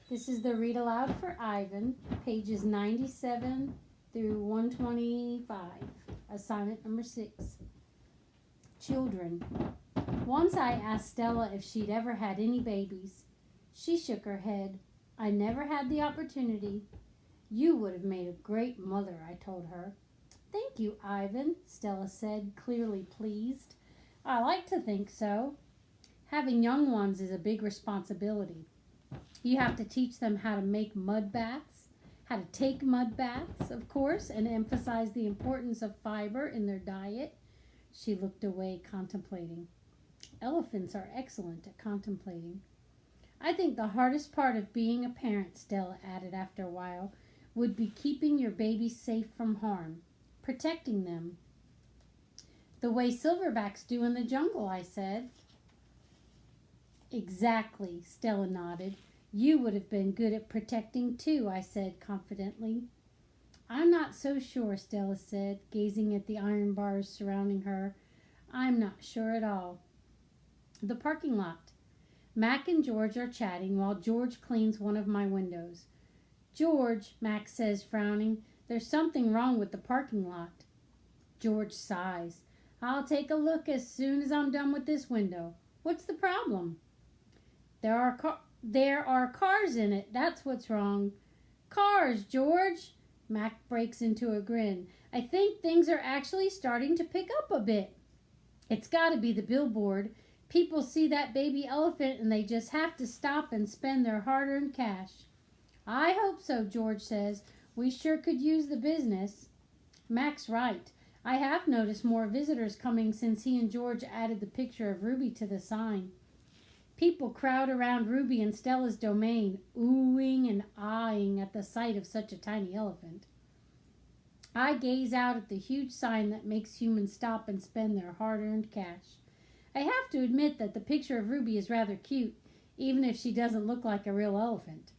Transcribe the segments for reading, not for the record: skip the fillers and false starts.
This is the Read Aloud for Ivan, pages 97 through 125, assignment number 6. Children. Once I asked Stella if she'd ever had any babies. She shook her head. I never had the opportunity. You would have made a great mother, I told her. Thank you, Ivan, Stella said, clearly pleased. I like to think so. Having young ones is a big responsibility. You have to teach them how to make mud baths, how to take mud baths, of course, and emphasize the importance of fiber in their diet. She looked away, contemplating. Elephants are excellent at contemplating. I think the hardest part of being a parent, Stella added after a while, would be keeping your babies safe from harm, protecting them. The way silverbacks do in the jungle, I said. Exactly, Stella nodded. You would have been good at protecting too, I said confidently. I'm not so sure, Stella said, gazing at the iron bars surrounding her. I'm not sure at all. The parking lot. Mac and George are chatting while George cleans one of my windows. George, Mac says, frowning, there's something wrong with the parking lot. George sighs. I'll take a look as soon as I'm done with this window. What's the problem? There are cars in it. That's what's wrong. Cars, George. Mac breaks into a grin. I think things are actually starting to pick up a bit. It's got to be the billboard. People see that baby elephant and they just have to stop and spend their hard-earned cash. I hope so, George says. We sure could use the business. Mac's right. I have noticed more visitors coming since he and George added the picture of Ruby to the sign. People crowd around Ruby and Stella's domain, oohing and eyeing at the sight of such a tiny elephant. I gaze out at the huge sign that makes humans stop and spend their hard-earned cash. I have to admit that the picture of Ruby is rather cute, even if she doesn't look like a real elephant.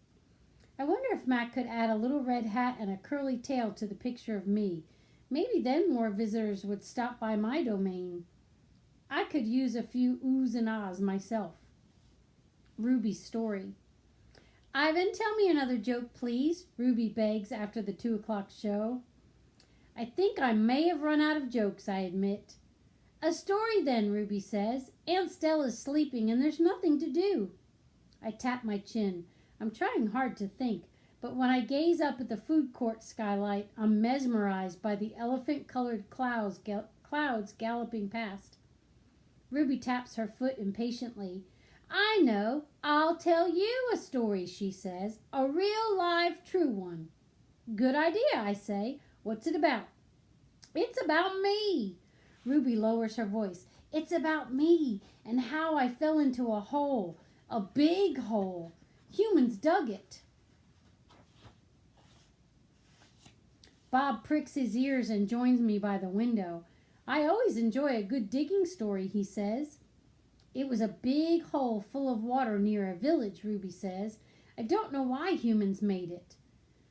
I wonder if Mac could add a little red hat and a curly tail to the picture of me. Maybe then more visitors would stop by my domain. I could use a few oohs and ahs myself. Ruby's story. Ivan, tell me another joke, please, Ruby begs after the 2 o'clock show. I think I may have run out of jokes, I admit. A story then, Ruby says. Aunt Stella's sleeping and there's nothing to do. I tap my chin. I'm trying hard to think, but when I gaze up at the food court skylight, I'm mesmerized by the elephant-colored clouds galloping past. Ruby taps her foot impatiently. I know. I'll tell you a story, she says. A real, live, true one. Good idea, I say. What's it about? It's about me. Ruby lowers her voice. It's about me and how I fell into a hole. A big hole. Humans dug it. Bob pricks his ears and joins me by the window. I always enjoy a good digging story, he says. It was a big hole full of water near a village, Ruby says. I don't know why humans made it.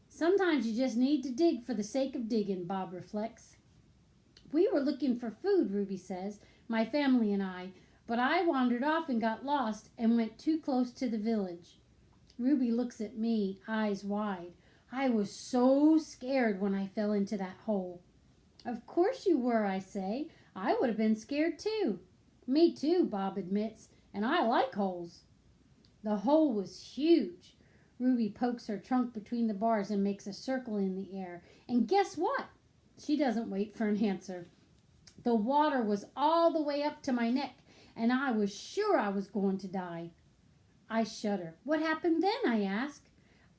Sometimes you just need to dig for the sake of digging, Bob reflects. We were looking for food, Ruby says, my family and I, but I wandered off and got lost and went too close to the village. Ruby looks at me, eyes wide. I was so scared when I fell into that hole. Of course you were, I say. I would have been scared too. Me too, Bob admits, and I like holes. The hole was huge. Ruby pokes her trunk between the bars and makes a circle in the air. And guess what? She doesn't wait for an answer. The water was all the way up to my neck, and I was sure I was going to die. I shudder. What happened then, I ask.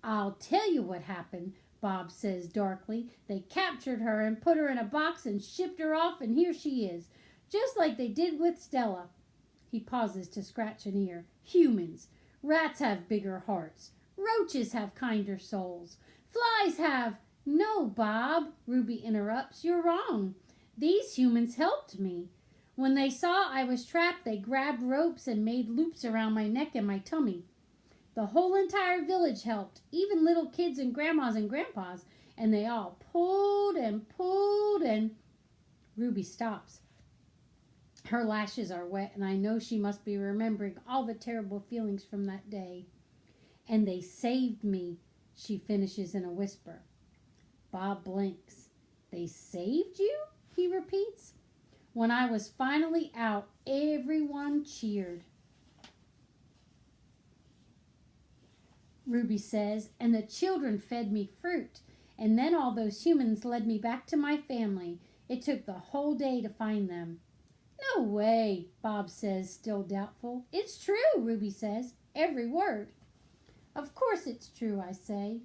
I'll tell you what happened, Bob says darkly. They captured her and put her in a box and shipped her off, and here she is, just like they did with Stella. He pauses to scratch an ear. Humans. Rats have bigger hearts. Roaches have kinder souls. Flies have... No, Bob, Ruby interrupts. You're wrong. These humans helped me. When they saw I was trapped, they grabbed ropes and made loops around my neck and my tummy. The whole entire village helped, even little kids and grandmas and grandpas, and they all pulled and... Ruby stops. Her lashes are wet, and I know she must be remembering all the terrible feelings from that day. And they saved me, she finishes in a whisper. Bob blinks. They saved you? He repeats. When I was finally out, everyone cheered. Ruby says, and the children fed me fruit, and then all those humans led me back to my family. It took the whole day to find them. No way, Bob says, still doubtful. It's true, Ruby says, every word. Of course it's true, I say.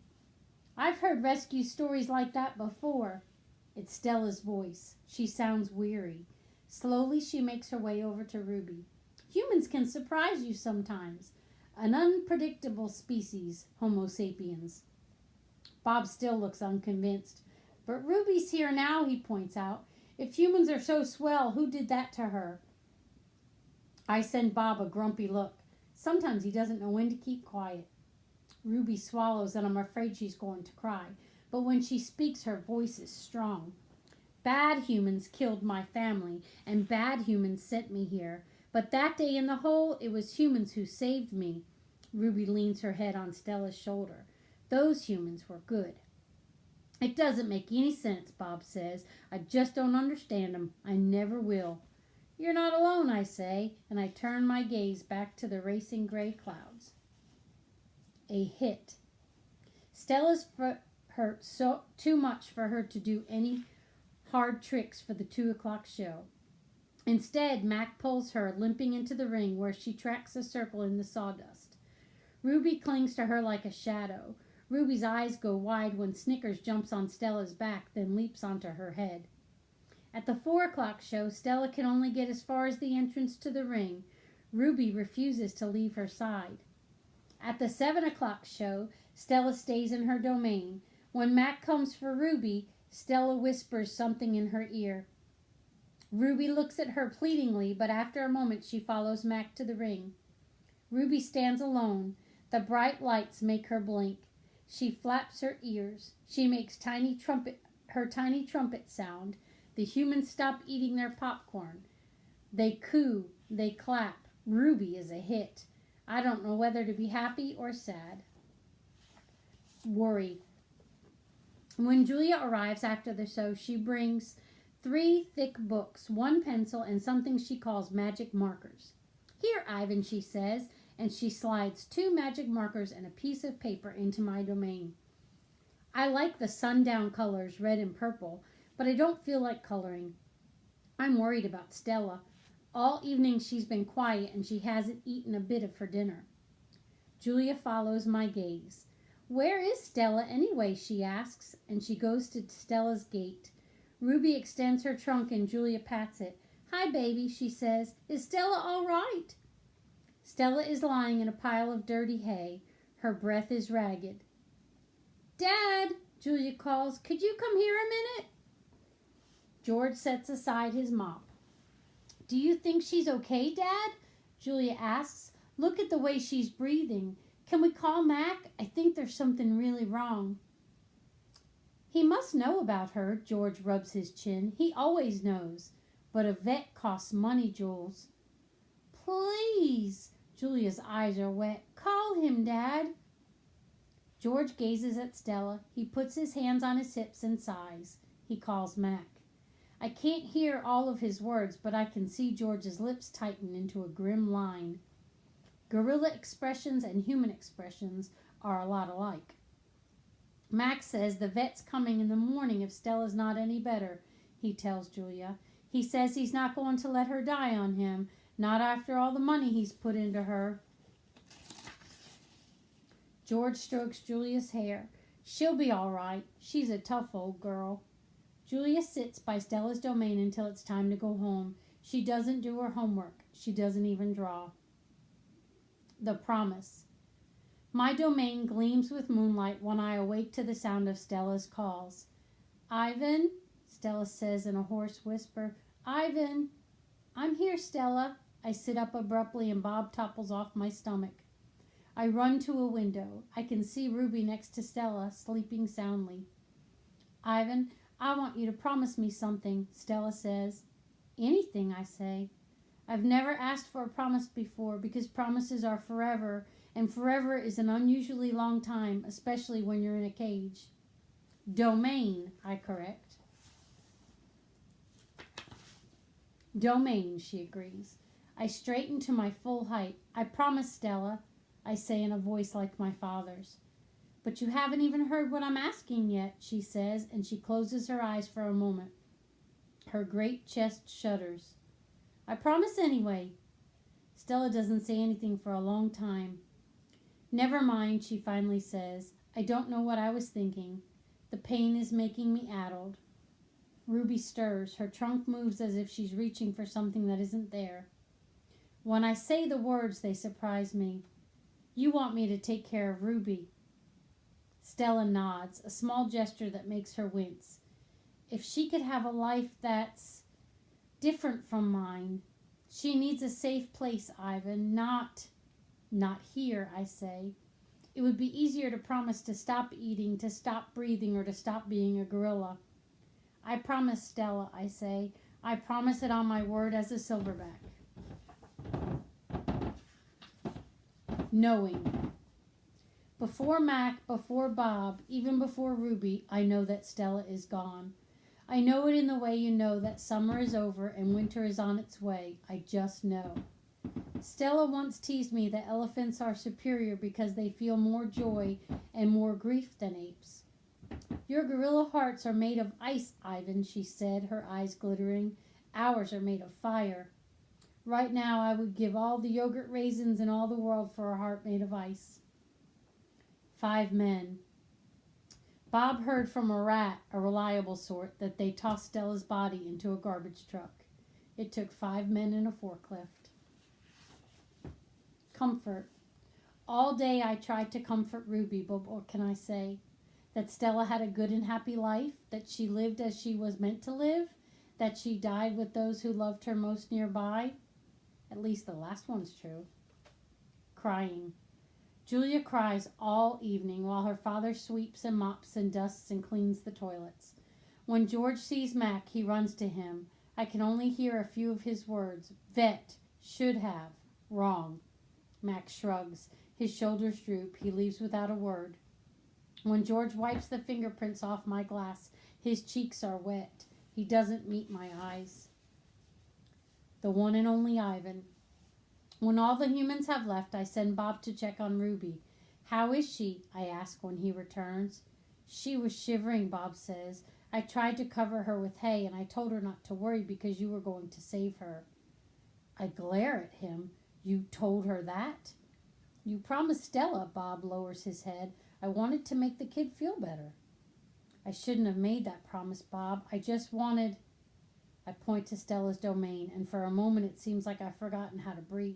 I've heard rescue stories like that before. It's Stella's voice. She sounds weary. Slowly she makes her way over to Ruby. Humans can surprise you sometimes. An unpredictable species, Homo sapiens. Bob still looks unconvinced. But Ruby's here now, he points out. If humans are so swell, who did that to her? I send Bob a grumpy look. Sometimes he doesn't know when to keep quiet. Ruby swallows, and I'm afraid she's going to cry. But when she speaks, her voice is strong. Bad humans killed my family, and bad humans sent me here. But that day in the hole, it was humans who saved me. Ruby leans her head on Stella's shoulder. Those humans were good. It doesn't make any sense, Bob says. I just don't understand them. I never will. You're not alone, I say, and I turn my gaze back to the racing gray clouds. A hit. Stella's foot hurt too much for her to do any hard tricks for the 2 o'clock show. Instead, Mac pulls her, limping into the ring where she tracks a circle in the sawdust. Ruby clings to her like a shadow. Ruby's eyes go wide when Snickers jumps on Stella's back, then leaps onto her head. At the 4 o'clock show, Stella can only get as far as the entrance to the ring. Ruby refuses to leave her side. At the 7 o'clock show, Stella stays in her domain. When Mac comes for Ruby, Stella whispers something in her ear. Ruby looks at her pleadingly, but after a moment she follows Mac to the ring. Ruby stands alone. The bright lights make her blink. She flaps her ears. She makes her tiny trumpet sound. The humans stop eating their popcorn. They coo. They clap. Ruby is a hit. I don't know whether to be happy or sad. Worry. When Julia arrives after the show, she brings 3 thick books, 1 pencil, and something she calls magic markers. Here, Ivan, she says, and she slides 2 magic markers and a piece of paper into my domain. I like the sundown colors, red and purple, but I don't feel like coloring. I'm worried about Stella. All evening she's been quiet and she hasn't eaten a bit of her dinner. Julia follows my gaze. Where is Stella anyway, she asks, and she goes to Stella's gate. Ruby extends her trunk and Julia pats it. Hi, baby, she says. Is Stella all right? Stella is lying in a pile of dirty hay. Her breath is ragged. Dad, Julia calls, could you come here a minute? George sets aside his mop. Do you think she's okay, Dad? Julia asks. Look at the way she's breathing. Can we call Mac? I think there's something really wrong. He must know about her, George rubs his chin. He always knows. But a vet costs money, Jules. Please. Julia's eyes are wet. Call him, Dad. George gazes at Stella. He puts his hands on his hips and sighs. He calls Mac. I can't hear all of his words, but I can see George's lips tighten into a grim line. Gorilla expressions and human expressions are a lot alike. Max says the vet's coming in the morning if Stella's not any better, he tells Julia. He says he's not going to let her die on him, not after all the money he's put into her. George strokes Julia's hair. She'll be all right. She's a tough old girl. Julia sits by Stella's domain until it's time to go home. She doesn't do her homework. She doesn't even draw. The promise. My domain gleams with moonlight when I awake to the sound of Stella's calls. Ivan, Stella says in a hoarse whisper. Ivan. I'm here, Stella. I sit up abruptly and Bob topples off my stomach. I run to a window. I can see Ruby next to Stella, sleeping soundly. Ivan, I want you to promise me something, Stella says. Anything, I say. I've never asked for a promise before because promises are forever, and forever is an unusually long time, especially when you're in a cage. Domain, I correct. Domain, she agrees. I straighten to my full height. I promise, Stella, I say in a voice like my father's. But you haven't even heard what I'm asking yet, she says, and she closes her eyes for a moment. Her great chest shudders. I promise anyway. Stella doesn't say anything for a long time. Never mind, she finally says. I don't know what I was thinking. The pain is making me addled. Ruby stirs. Her trunk moves as if she's reaching for something that isn't there. When I say the words, they surprise me. You want me to take care of Ruby. Stella nods, a small gesture that makes her wince. If she could have a life that's different from mine, she needs a safe place, Ivan, not here, I say. It would be easier to promise to stop eating, to stop breathing, or to stop being a gorilla. I promise, Stella, I say. I promise it on my word as a silverback. Knowing. Before Mac, before Bob, even before Ruby, I know that Stella is gone. I know it in the way you know that summer is over and winter is on its way. I just know. Stella once teased me that elephants are superior because they feel more joy and more grief than apes. Your gorilla hearts are made of ice, Ivan, she said, her eyes glittering. Ours are made of fire. Right now I would give all the yogurt raisins in all the world for a heart made of ice. 5 men. Bob heard from a rat, a reliable sort, that they tossed Stella's body into a garbage truck. It took 5 men and a forklift. Comfort. All day I tried to comfort Ruby, but what can I say? That Stella had a good and happy life, that she lived as she was meant to live, that she died with those who loved her most nearby. At least the last one's true. Crying. Julia cries all evening while her father sweeps and mops and dusts and cleans the toilets. When George sees Mac, he runs to him. I can only hear a few of his words. Vet, should have, wrong. Mac shrugs. His shoulders droop. He leaves without a word. When George wipes the fingerprints off my glass, his cheeks are wet. He doesn't meet my eyes. The one and only Ivan. When all the humans have left, I send Bob to check on Ruby. How is she? I ask when he returns. She was shivering, Bob says. I tried to cover her with hay, and I told her not to worry because you were going to save her. I glare at him. You told her that? You promised Stella, Bob lowers his head. I wanted to make the kid feel better. I shouldn't have made that promise, Bob. I just wanted... I point to Stella's domain, and for a moment it seems like I've forgotten how to breathe.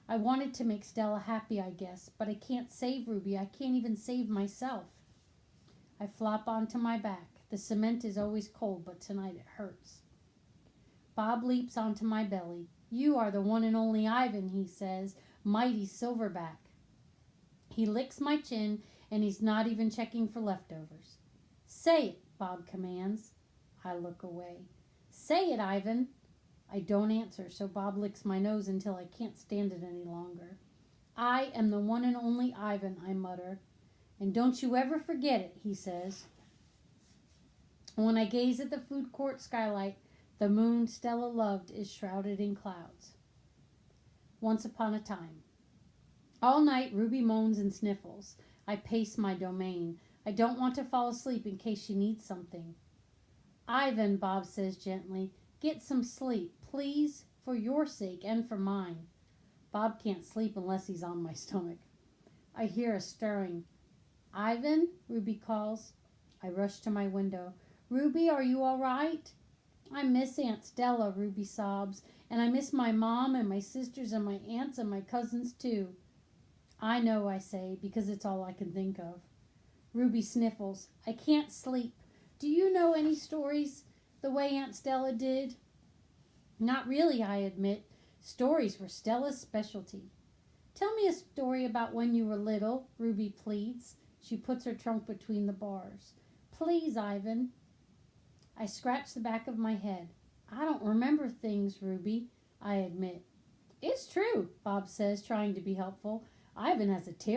I wanted to make Stella happy, I guess, but I can't save Ruby. I can't even save myself. I flop onto my back. The cement is always cold, but tonight it hurts. Bob leaps onto my belly. You are the one and only Ivan, he says, mighty silverback. He licks my chin, and he's not even checking for leftovers. Say it, Bob commands. I look away. Say it, Ivan. I don't answer, so Bob licks my nose until I can't stand it any longer. I am the one and only Ivan, I mutter. And don't you ever forget it, he says. When I gaze at the food court skylight, the moon Stella loved is shrouded in clouds. Once upon a time. All night, Ruby moans and sniffles. I pace my domain. I don't want to fall asleep in case she needs something. Ivan, Bob says gently, get some sleep, please, for your sake and for mine. Bob can't sleep unless he's on my stomach. I hear a stirring. Ivan, Ruby calls. I rush to my window. Ruby, are you all right? I miss Aunt Stella, Ruby sobs, and I miss my mom and my sisters and my aunts and my cousins too. I know, I say, because it's all I can think of. Ruby sniffles. I can't sleep. Do you know any stories the way Aunt Stella did? Not really, I admit. Stories were Stella's specialty. Tell me a story about when you were little, Ruby pleads. She puts her trunk between the bars. Please, Ivan. I scratch the back of my head. I don't remember things, Ruby, I admit. It's true, Bob says, trying to be helpful. Ivan has a terrible